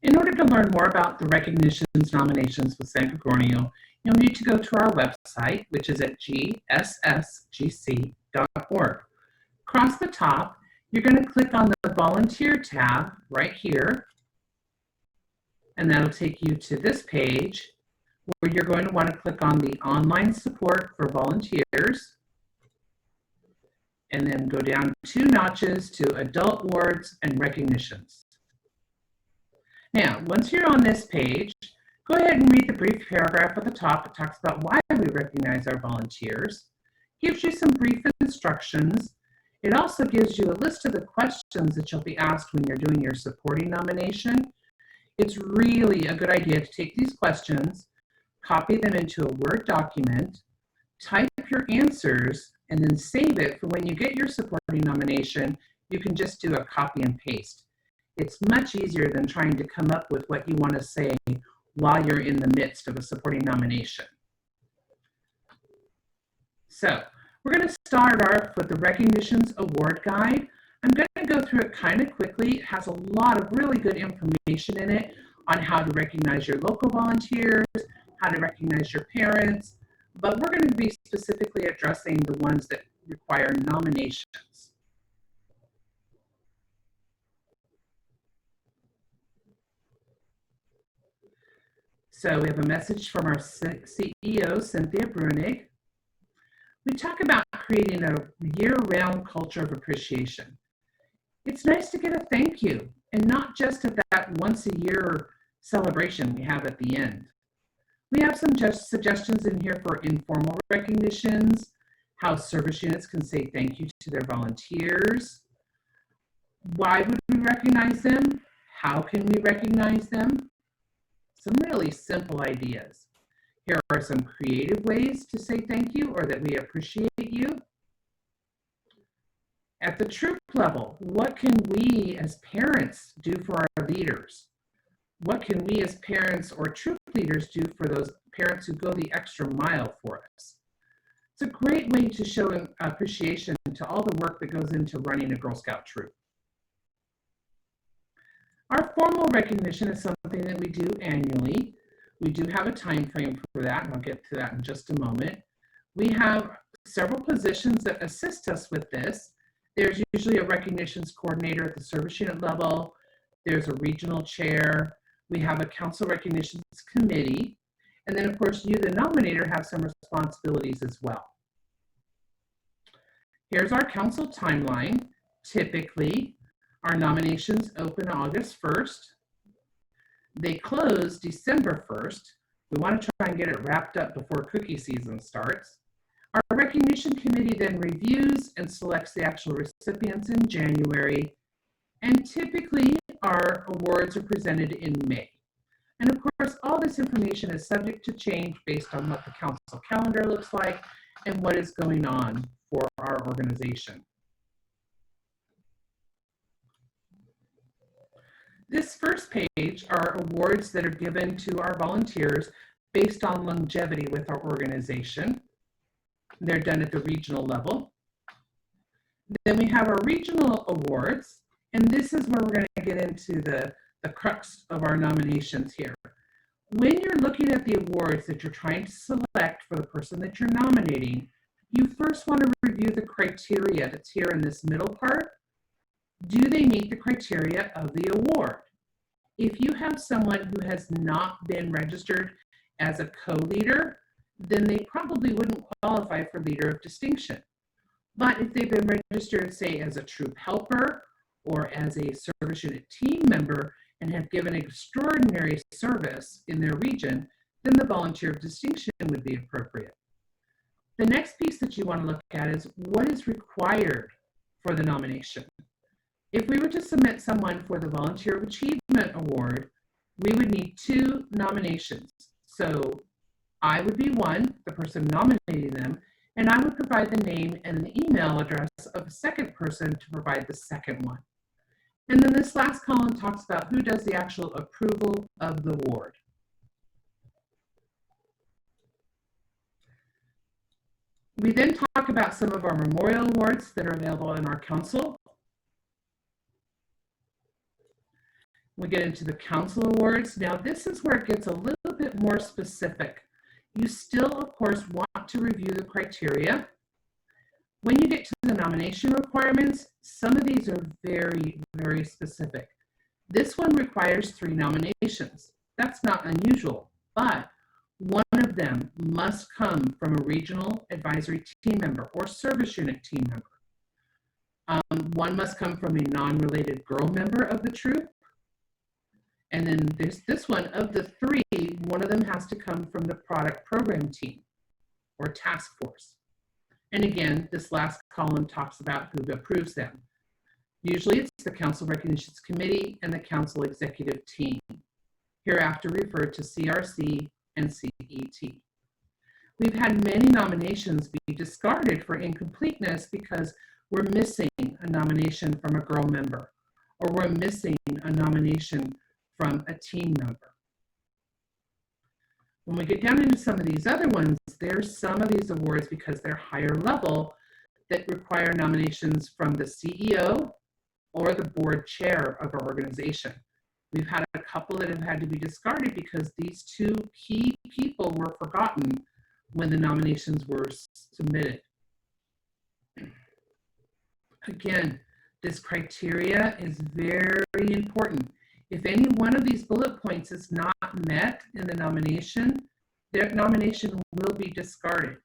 In order to learn more about the recognitions nominations with San Borneo, you'll need to go to our website, which is at gssgc.org. Across the top, you're going to click on the Volunteer tab right here, and that'll take you to this page where you're going to want to click on the Online Support for Volunteers, and then go down 2 notches to Adult Awards and Recognitions. Now, once you're on this page, go ahead and read the brief paragraph at the top that talks about why we recognize our volunteers, gives you some brief instructions. It also gives you a list of the questions that you'll be asked when you're doing your supporting nomination. It's really a good idea to take these questions, copy them into a Word document, type your answers, and then save it for when you get your supporting nomination. You can just do a copy and paste. It's much easier than trying to come up with what you want to say while you're in the midst of a supporting nomination. So we're going to start off with the Recognitions Award Guide. I'm going to go through it kind of quickly. It has a lot of really good information in it on how to recognize your local volunteers, how to recognize your parents, but we're going to be specifically addressing the ones that require nominations. So we have a message from our CEO, Cynthia Brunig. We talk about creating a year-round culture of appreciation. It's nice to get a thank you, and not just at that once-a-year celebration we have at the end. We have some suggestions in here for informal recognitions, how service units can say thank you to their volunteers. Why would we recognize them? How can we recognize them? Some really simple ideas. Here are some creative ways to say thank you or that we appreciate you. At the troop level, what can we as parents do for our leaders? What can we as parents or troop leaders do for those parents who go the extra mile for us? It's a great way to show appreciation to all the work that goes into running a Girl Scout troop. Our formal recognition is something that we do annually. We do have a time frame for that, and I'll get to that in just a moment. We have several positions that assist us with this. There's usually a recognitions coordinator at the service unit level. There's a regional chair. We have a council recognitions committee. And then, of course, you, the nominator, have some responsibilities as well. Here's our council timeline. Typically, our nominations open August 1st. They close December 1st. We want to try and get it wrapped up before cookie season starts. Our recognition committee then reviews and selects the actual recipients in January. And typically, our awards are presented in May. And of course, all this information is subject to change based on what the council calendar looks like and what is going on for our organization. This first page are awards that are given to our volunteers based on longevity with our organization. They're done at the regional level. Then we have our regional awards, and this is where we're going to get into the crux of our nominations here. When you're looking at the awards that you're trying to select for the person that you're nominating, you first want to review the criteria that's here in this middle part. Do they meet the criteria of the award? If you have someone who has not been registered as a co-leader, then they probably wouldn't qualify for Leader of Distinction. But if they've been registered, say, as a troop helper or as a service unit team member and have given extraordinary service in their region, then the Volunteer of Distinction would be appropriate. The next piece that you want to look at is what is required for the nomination. If we were to submit someone for the Volunteer of Achievement Award, we would need 2 nominations. So I would be one, the person nominating them, and I would provide the name and an email address of a second person to provide the second one. And then this last column talks about who does the actual approval of the award. We then talk about some of our memorial awards that are available in our council. We get into the council awards. Now, this is where it gets a little bit more specific. You still, of course, want to review the criteria. When you get to the nomination requirements, some of these are very, very specific. This one requires 3 nominations. That's not unusual, but one of them must come from a regional advisory team member or service unit team member. One must come from a non-related girl member of the troop. And then there's this one, of the 3, one of them has to come from the product program team or task force. And again, this last column talks about who approves them. Usually it's the Council Recognitions Committee and the Council Executive Team, hereafter referred to CRC and CET. We've had many nominations be discarded for incompleteness because we're missing a nomination from a girl member, or we're missing a nomination from a team member. When we get down into some of these other ones, there's some of these awards, because they're higher level, that require nominations from the CEO or the board chair of our organization. We've had a couple that have had to be discarded because these 2 key people were forgotten when the nominations were submitted. Again, this criteria is very important. If any one of these bullet points is not met in the nomination, their nomination will be discarded.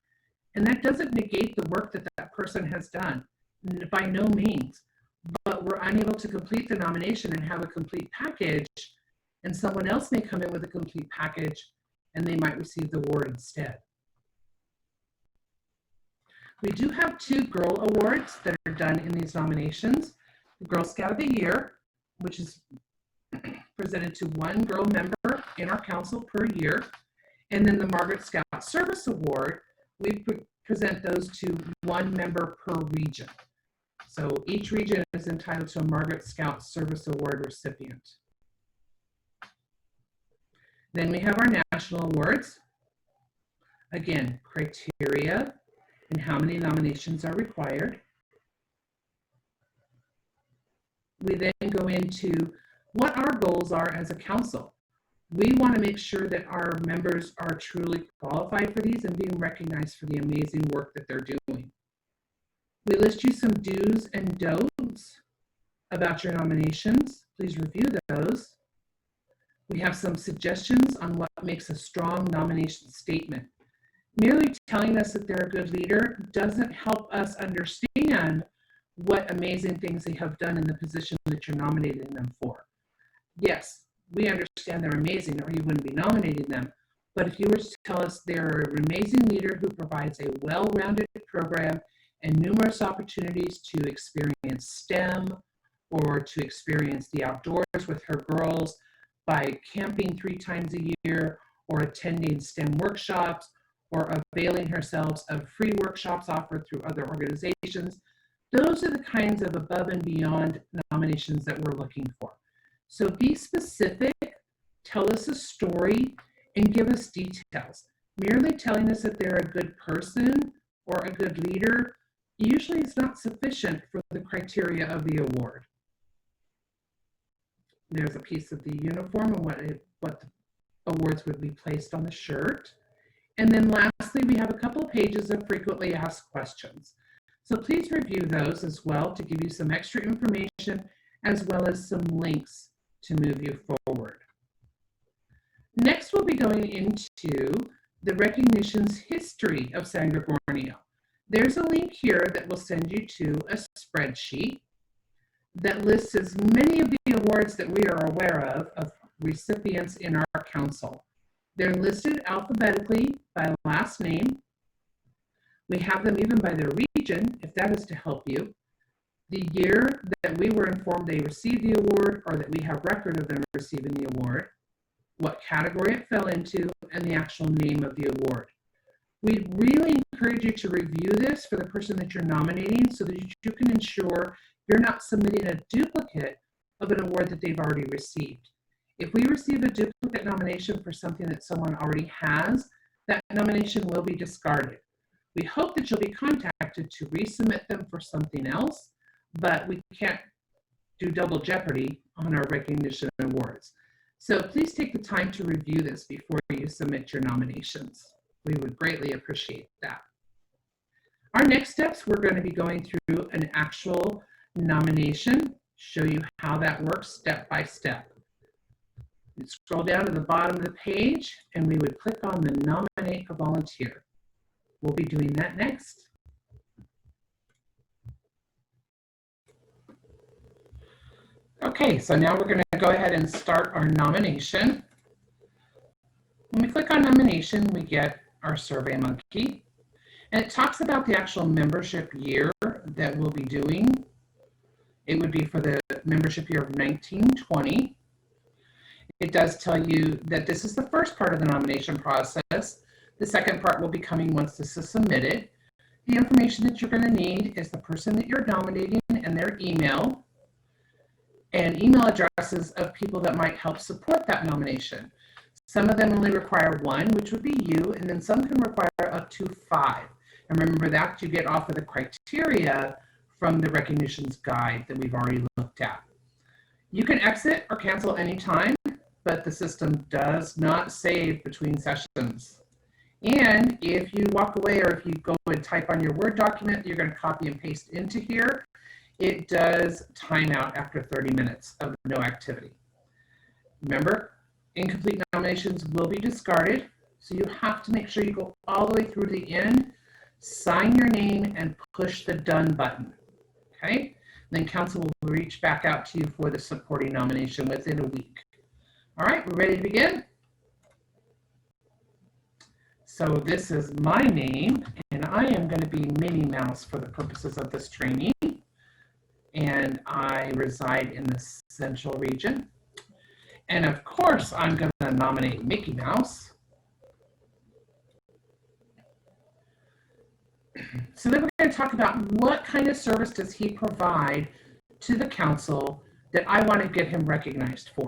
And that doesn't negate the work that that person has done, by no means. But we're unable to complete the nomination and have a complete package, and someone else may come in with a complete package and they might receive the award instead. We do have 2 girl awards that are done in these nominations. The Girl Scout of the Year, which is presented to 1 girl member in our council per year, and then the Margaret Scout Service Award, we present those to 1 member per region. So each region is entitled to a Margaret Scout Service Award recipient. Then we have our national awards. Again, criteria and how many nominations are required. We then go into what our goals are as a council. We want to make sure that our members are truly qualified for these and being recognized for the amazing work that they're doing. We list you some do's and don'ts about your nominations. Please review those. We have some suggestions on what makes a strong nomination statement. Merely telling us that they're a good leader doesn't help us understand what amazing things they have done in the position that you're nominating them for. Yes, we understand they're amazing, or you wouldn't be nominating them. But if you were to tell us they're an amazing leader who provides a well-rounded program and numerous opportunities to experience STEM or to experience the outdoors with her girls by camping 3 times a year, or attending STEM workshops, or availing herself of free workshops offered through other organizations, those are the kinds of above and beyond nominations that we're looking for. So be specific, tell us a story, and give us details. Merely telling us that they're a good person or a good leader usually is not sufficient for the criteria of the award. There's a piece of the uniform and what the awards would be placed on the shirt. And then lastly, we have a couple of pages of frequently asked questions. So please review those as well to give you some extra information, as well as some links to move you forward. Next, we'll be going into the recognitions history of Sangre Borneo. There's a link here that will send you to a spreadsheet that lists as many of the awards that we are aware of recipients in our council. They're listed alphabetically by last name. We have them even by their region, if that is to help you. The year that we were informed they received the award, or that we have record of them receiving the award, what category it fell into, and the actual name of the award. We really encourage you to review this for the person that you're nominating so that you can ensure you're not submitting a duplicate of an award that they've already received. If we receive a duplicate nomination for something that someone already has, that nomination will be discarded. We hope that you'll be contacted to resubmit them for something else, but we can't do double jeopardy on our recognition awards. So please take the time to review this before you submit your nominations. We would greatly appreciate that. Our next steps, we're going to be going through an actual nomination, show you how that works step by step. You scroll down to the bottom of the page and we would click on the Nominate a Volunteer. We'll be doing that next. Okay, so now we're going to go ahead and start our nomination. When we click on nomination, we get our SurveyMonkey, and it talks about the actual membership year that we'll be doing. It would be for the membership year of 1920. It does tell you that this is the first part of the nomination process. The second part will be coming once this is submitted. The information that you're going to need is the person that you're nominating and their email, and email addresses of people that might help support that nomination. Some of them only require one, which would be you, and then some can require up to 5. And remember that you get off of the criteria from the recognitions guide that we've already looked at. You can exit or cancel anytime, but the system does not save between sessions. And if you walk away or if you go and type on your Word document, you're going to copy and paste into here, it does time out after 30 minutes of no activity. Remember, incomplete nominations will be discarded, so you have to make sure you go all the way through to the end, sign your name, and push the done button. Okay? Then council will reach back out to you for the supporting nomination within a week. All right, we're ready to begin? So this is my name, and I am going to be Minnie Mouse for the purposes of this training. And I reside in the Central region. And of course, I'm going to nominate Mickey Mouse. So then we're going to talk about what kind of service does he provide to the council that I want to get him recognized for.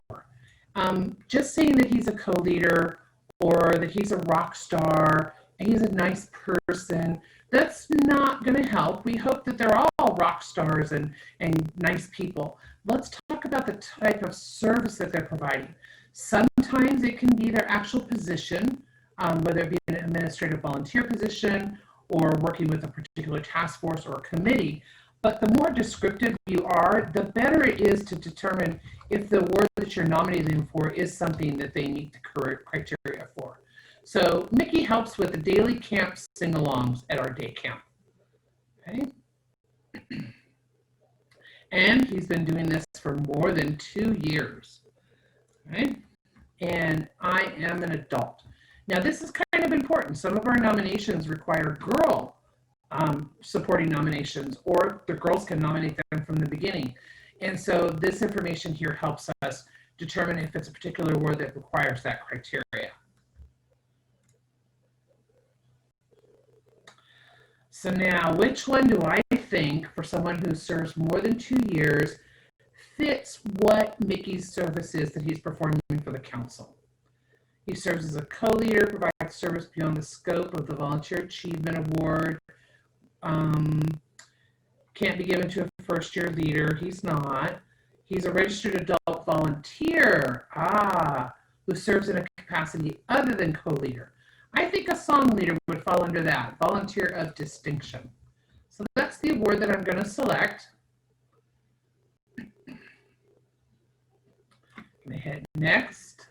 Just saying that he's a co-leader or that he's a rock star and he's a nice person, that's not going to help. We hope that they're all rock stars and nice people. Let's talk about the type of service that they're providing. Sometimes it can be their actual position, whether it be an administrative volunteer position or working with a particular task force or committee. But the more descriptive you are, the better it is to determine if the award that you're nominating for is something that they meet the correct criteria for. So Mickey helps with the daily camp sing-alongs at our day camp. Okay. And he's been doing this for more than 2 years. Right? And I am an adult. Now this is kind of important. Some of our nominations require girl supporting nominations, or the girls can nominate them from the beginning. And so this information here helps us determine if it's a particular award that requires that criteria. So now, which one do I think, for someone who serves more than 2 years, fits what Mickey's service is that he's performing for the council? He serves as a co-leader, provides service beyond the scope of the Volunteer Achievement Award. Can't be given to a first-year leader. He's not. He's a registered adult volunteer, who serves in a capacity other than co-leader. I think a song leader would fall under that, volunteer of distinction. So that's the award that I'm going to select. I'm going to hit next.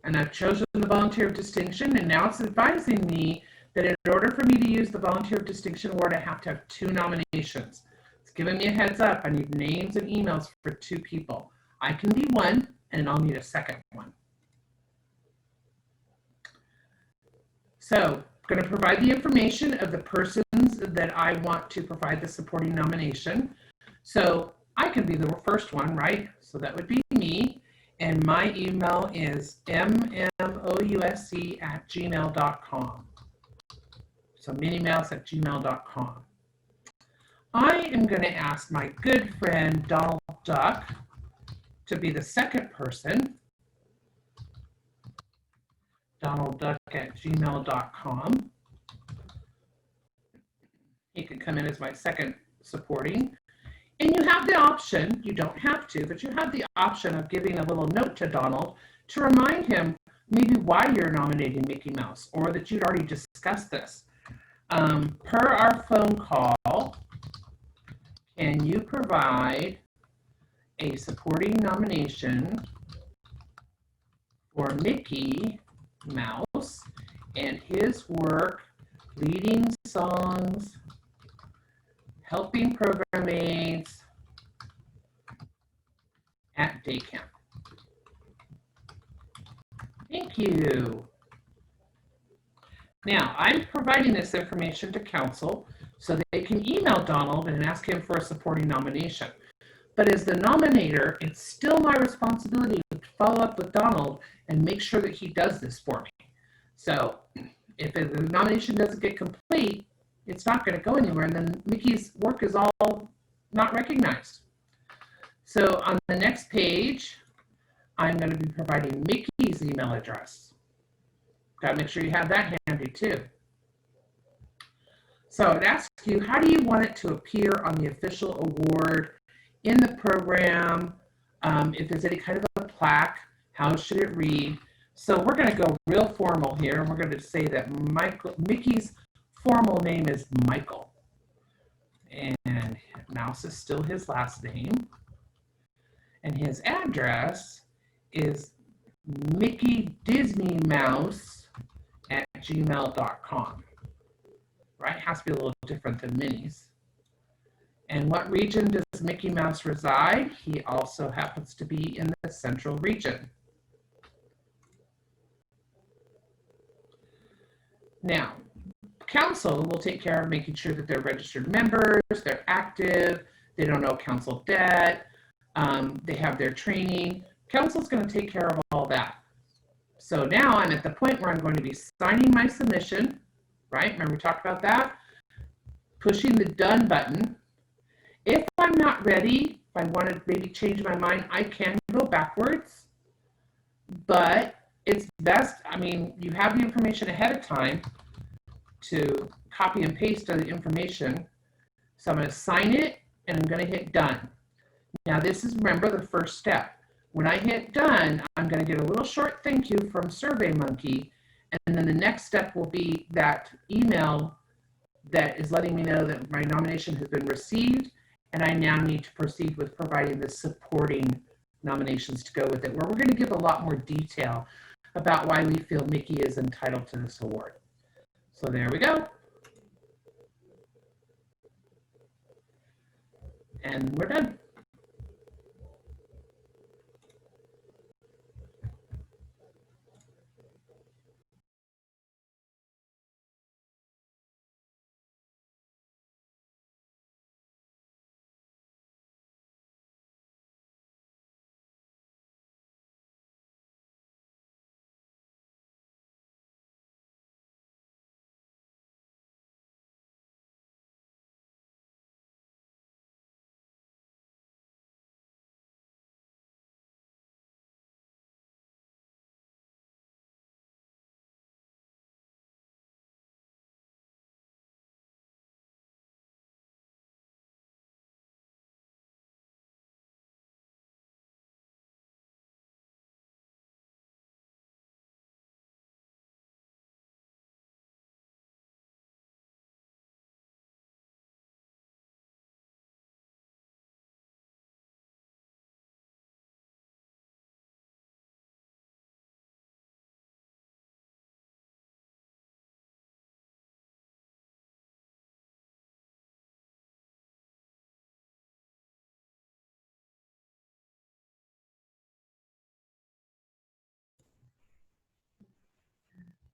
And I've chosen the volunteer of distinction, and now it's advising me that in order for me to use the volunteer of distinction award, I have to have 2 nominations. It's giving me a heads up. I need names and emails for 2 people. I can be one, and I'll need a second one. So I'm going to provide the information of the persons that I want to provide the supporting nomination. So I can be the first one, right? So that would be me. And my email is mmousc@gmail.com. So minniemouse@gmail.com. I am going to ask my good friend Donald Duck to be the second person. DonaldDuck@gmail.com. He could come in as my second supporting. And you have the option, you don't have to, but you have the option of giving a little note to Donald to remind him maybe why you're nominating Mickey Mouse, or that you'd already discussed this. Per our phone call, can you provide a supporting nomination for Mickey Mouse and his work leading songs, helping program aides at day camp? Thank you. Now, I'm providing this information to council so they can email Donald and ask him for a supporting nomination. But as the nominator, it's still my responsibility to follow up with Donald and make sure that he does this for me. So if the nomination doesn't get complete, it's not going to go anywhere, and then Mickey's work is all not recognized. So on the next page, I'm going to be providing Mickey's email address. Got to make sure you have that handy too. So it asks you, how do you want it to appear on the official award in the program? If there's any kind of a plaque, how should it read? So we're going to go real formal here, and we're going to say that Mickey's formal name is Michael, and Mouse is still his last name, and his address is mickey.disneymouse@gmail.com. Right? Has to be a little different than Minnie's. And what region does Mickey Mouse reside? He also happens to be in the Central region. Now, council will take care of making sure that they're registered members, they're active, they don't owe council debt, they have their training. Council's going to take care of all that. So now I'm at the point where I'm going to be signing my submission, right? Remember we talked about that? Pushing the done button. If I'm not ready, if I want to maybe change my mind, I can go backwards. But it's best, I mean, you have the information ahead of time to copy and paste the information. So I'm going to sign it, and I'm going to hit done. Now this is, remember, the first step. When I hit done, I'm going to get a little short thank you from SurveyMonkey, and then the next step will be that email that is letting me know that my nomination has been received, and I now need to proceed with providing the supporting nominations to go with it, where we're going to give a lot more detail about why we feel Mickey is entitled to this award. So there we go. And we're done.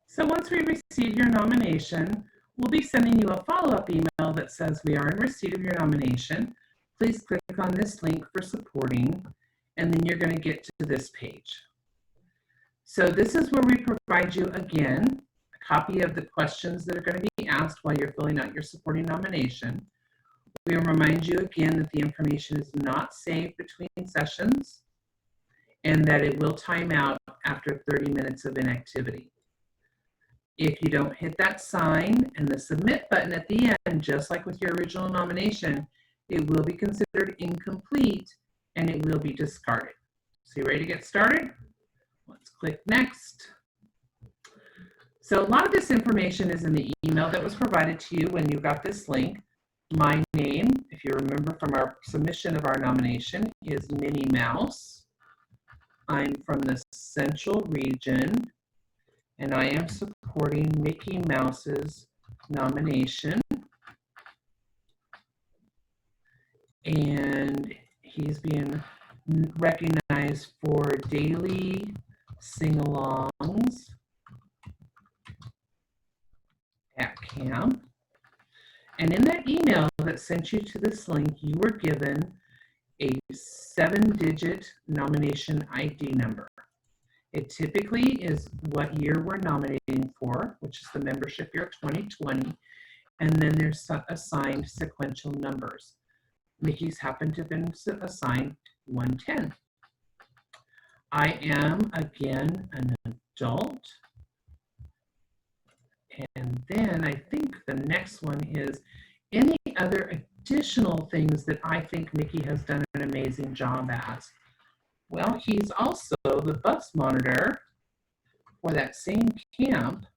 So once we receive your nomination, we'll be sending you a follow-up email that says we are in receipt of your nomination. Please click on this link for supporting, and then you're going to get to this page. So this is where we provide you, again, a copy of the questions that are going to be asked while you're filling out your supporting nomination. We remind you again that the information is not saved between sessions and that it will time out after 30 minutes of inactivity. If you don't hit that sign and the submit button at the end, just like with your original nomination, it will be considered incomplete and it will be discarded. So you ready to get started? Let's click next. So a lot of this information is in the email that was provided to you when you got this link. My name, if you remember from our submission of our nomination, is Minnie Mouse. I'm from the Central Region, and I am supporting Mickey Mouse's nomination. And he's being recognized for daily sing-alongs at camp. And in that email that sent you to this link, you were given a 7-digit nomination ID number. It typically is what year we're nominating for, which is the membership year 2020, and then there's assigned sequential numbers. Mickey's happened to have been assigned 110. I am, again, an adult. And then I think the next one is any other additional things that I think Mickey has done an amazing job as. Well, he's also the bus monitor for that same camp.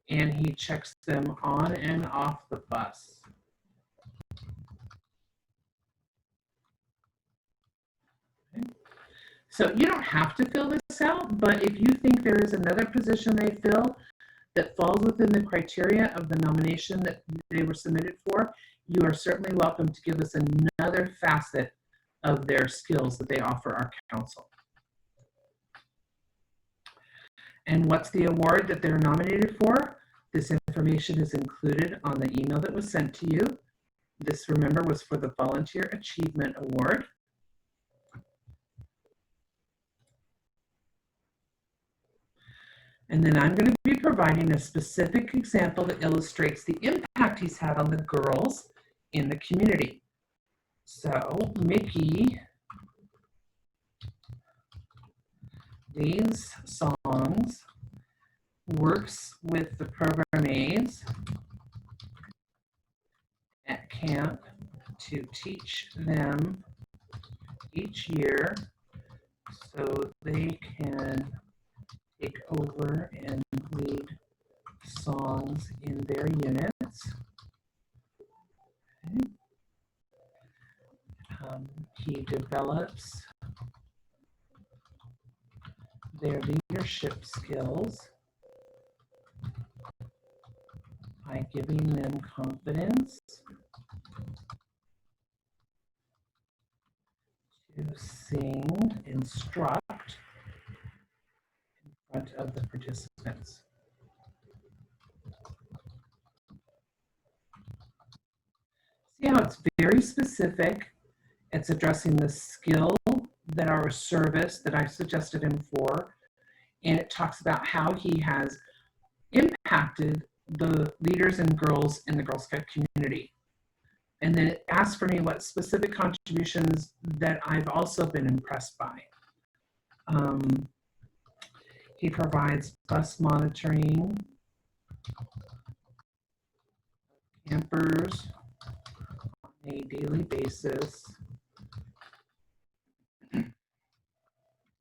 And he checks them on and off the bus. Okay. So you don't have to fill this out, but if you think there is another position they fill that falls within the criteria of the nomination that they were submitted for, you are certainly welcome to give us another facet of their skills that they offer our council. And what's the award that they're nominated for? This information is included on the email that was sent to you. This, remember, was for the Volunteer Achievement Award. And then I'm going to be providing a specific example that illustrates the impact he's had on the girls in the community. So Mickey leads songs, works with the program aides at camp to teach them each year so they can take over and lead songs in their units. Okay. He develops their leadership skills by giving them confidence to sing, instruct in front of the participants. See how it's very specific. It's addressing the skill that our service that I suggested him for, and it talks about how he has impacted the leaders and girls in the Girl Scout community. And then it asks for me what specific contributions that I've also been impressed by. He provides bus monitoring, campers on a daily basis,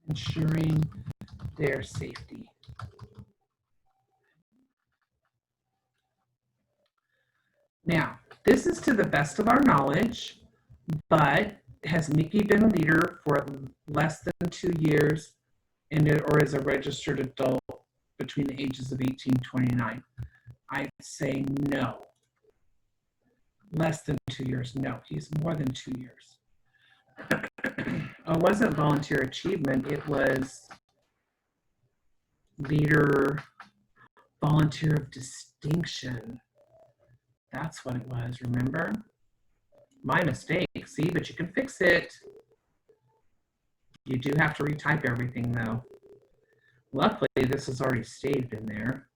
ensuring their safety. Now, this is to the best of our knowledge, but has Mickey been a leader for less than 2 years or is a registered adult between the ages of 18 and 29? I'd say no. Less than 2 years, no. He's more than 2 years. It wasn't volunteer achievement, it was leader, volunteer of distinction. That's what it was, remember? My mistake, see, but you can fix it. You do have to retype everything though. Luckily, this is already stated in there.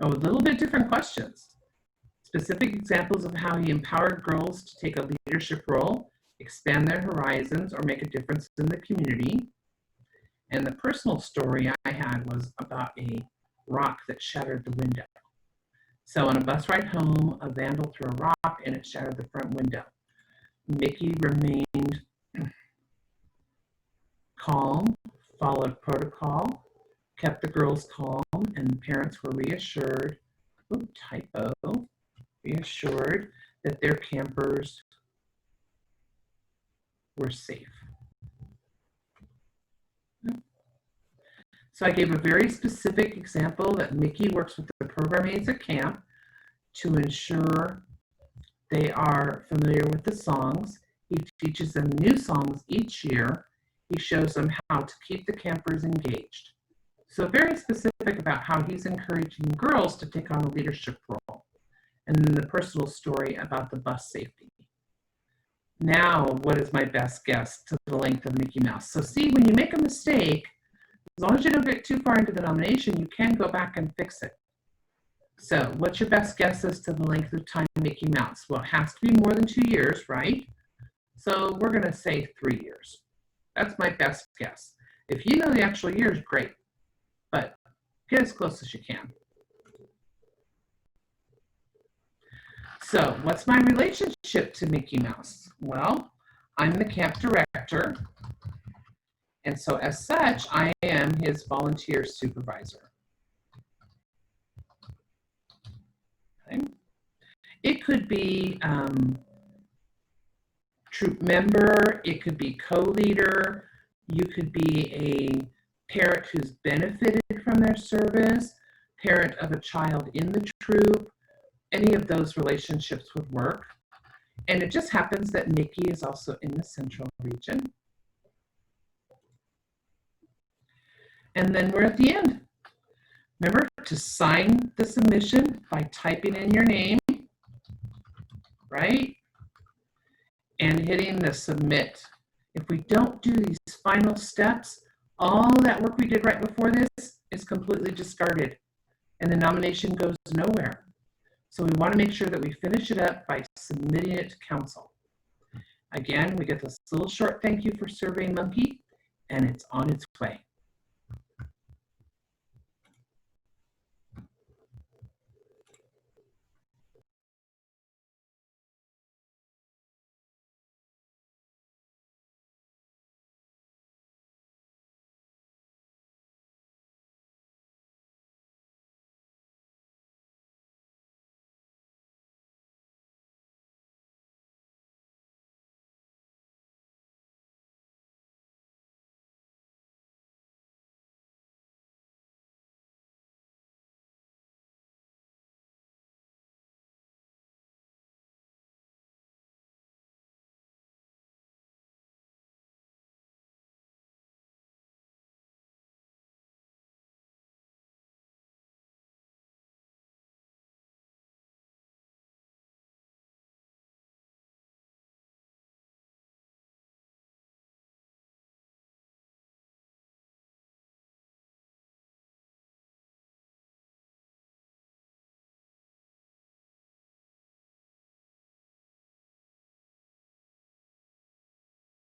Oh, a little bit different questions. Specific examples of how he empowered girls to take a leadership role, expand their horizons, or make a difference in the community. And the personal story I had was about a rock that shattered the window. So on a bus ride home, a vandal threw a rock and it shattered the front window. Mickey remained calm, followed protocol, kept the girls calm, and the parents were reassured, reassured that their campers were safe. So I gave a very specific example that Mickey works with the program aides at camp to ensure they are familiar with the songs. He teaches them new songs each year. He shows them how to keep the campers engaged. So very specific about how he's encouraging girls to take on a leadership role. And then the personal story about the bus safety. Now, what is my best guess to the length of Mickey Mouse? So see, when you make a mistake, as long as you don't get too far into the nomination, you can go back and fix it. So what's your best guess as to the length of time Mickey Mouse? Well, it has to be more than 2 years, right? So we're going to say 3 years. That's my best guess. If you know the actual years, great. But get as close as you can. So what's my relationship to Mickey Mouse? Well, I'm the camp director. And so as such, I am his volunteer supervisor. Okay. It could be troop member, it could be co-leader, you could be a parent who's benefited from their service, parent of a child in the troop. Any of those relationships would work. And it just happens that Mickey is also in the central region. And then we're at the end. Remember to sign the submission by typing in your name, right? And hitting the submit. If we don't do these final steps, all that work we did right before this is completely discarded and the nomination goes nowhere. So we want to make sure that we finish it up by submitting it to council. Again, we get this little short thank you for SurveyMonkey, and it's on its way.